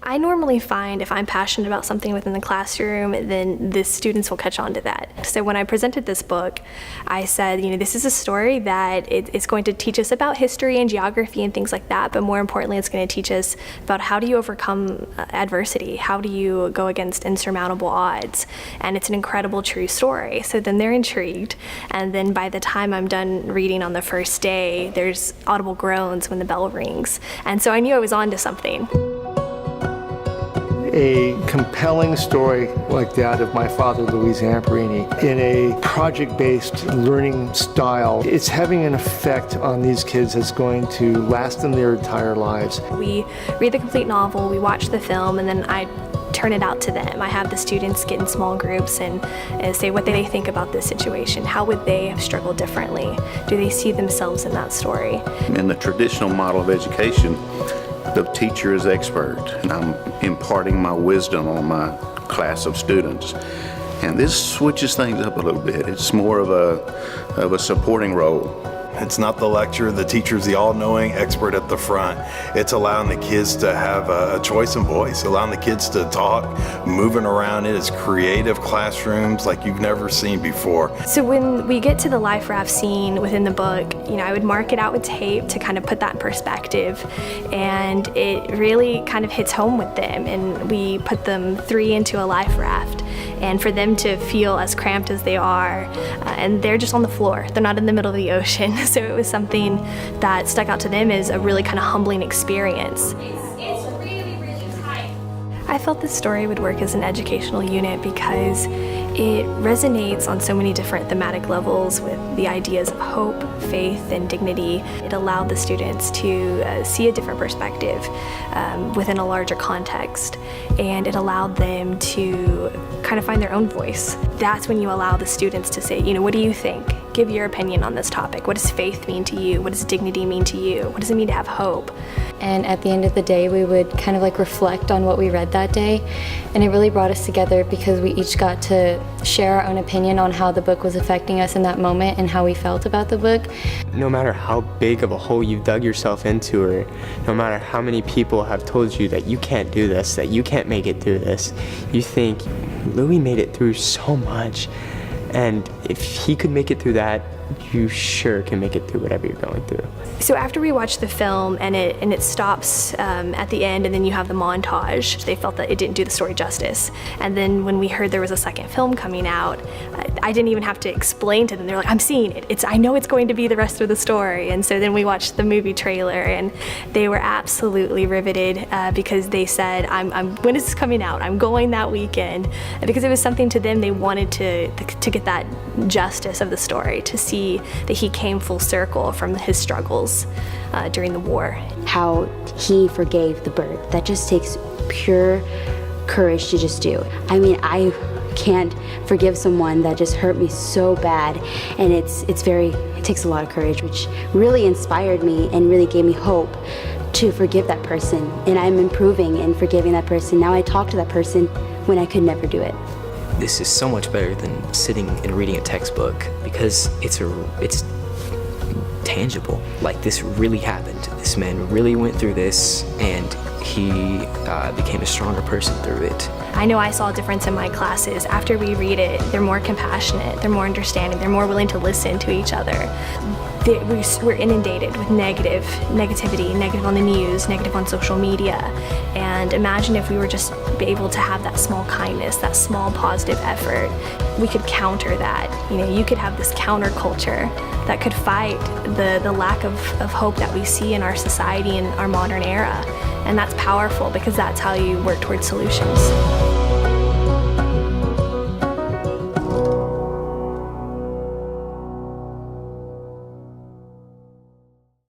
I normally find if I'm passionate about something within the classroom, then the students will catch on to that. So when I presented this book, I said, this is a story that it's going to teach us about history and geography and things like that, but more importantly, it's going to teach us about how do you overcome adversity, how do you go against insurmountable odds, and it's an incredible true story. So then they're intrigued, and then by the time I'm done reading on the first day, there's audible groans when the bell rings, and so I knew I was onto something. A compelling story like that of my father, Louise Amperini, in a project-based learning style, it's having an effect on these kids that's going to last them their entire lives. We read the complete novel, we watch the film, and then I turn it out to them. I have the students get in small groups and say what they think about this situation. How would they have struggled differently? Do they see themselves in that story? In the traditional model of education, the teacher is expert, and I'm imparting my wisdom on my class of students. And this switches things up a little bit. It's more of a supporting role. It's not the lecturer, the teacher's the all-knowing expert at the front. It's allowing the kids to have a choice and voice, allowing the kids to talk, moving around. It is creative classrooms like you've never seen before. So when we get to the life raft scene within the book, I would mark it out with tape to kind of put that in perspective, and it really kind of hits home with them, and we put them 3 into a life raft, and for them to feel as cramped as they are, and they're just on the floor, they're not in the middle of the ocean. So it was something that stuck out to them as a really kind of humbling experience. It's really, really tight. I felt this story would work as an educational unit because it resonates on so many different thematic levels with the ideas of hope, faith, and dignity. It allowed the students to see a different perspective within a larger context, and it allowed them to kind of find their own voice. That's when you allow the students to say, what do you think? Give your opinion on this topic. What does faith mean to you? What does dignity mean to you? What does it mean to have hope? And at the end of the day, we would kind of reflect on what we read that day, and it really brought us together because we each got to share our own opinion on how the book was affecting us in that moment and how we felt about the book. No matter how big of a hole you've dug yourself into, or no matter how many people have told you that you can't do this, that you can't make it through this, you think, Louis made it through so much, and if he could make it through that, you sure can make it through whatever you're going through. So after we watched the film and it stops at the end, and then you have the montage, they felt that it didn't do the story justice. And then when we heard there was a second film coming out, I didn't even have to explain to them. They're like, I'm seeing it. I know it's going to be the rest of the story. And so then we watched the movie trailer, and they were absolutely riveted because they said, when is this coming out? I'm going that weekend. Because it was something to them, they wanted to get that justice of the story, to see that he came full circle from his struggles during the war. How he forgave the bird, that just takes pure courage to just do. I mean, I can't forgive someone that just hurt me so bad, and it takes a lot of courage, which really inspired me and really gave me hope to forgive that person. And I'm improving and forgiving that person. Now I talk to that person when I could never do it. This is so much better than sitting and reading a textbook because it's tangible. This really happened. This man really went through this, and he became a stronger person through it. I know I saw a difference in my classes. After we read it, they're more compassionate, they're more understanding, they're more willing to listen to each other. We're inundated with negativity, negative on the news, negative on social media. And imagine if we were just able to have that small kindness, that small positive effort. We could counter that. You could have this counterculture that could fight the lack of hope that we see in our society in our modern era. And that's powerful because that's how you work towards solutions.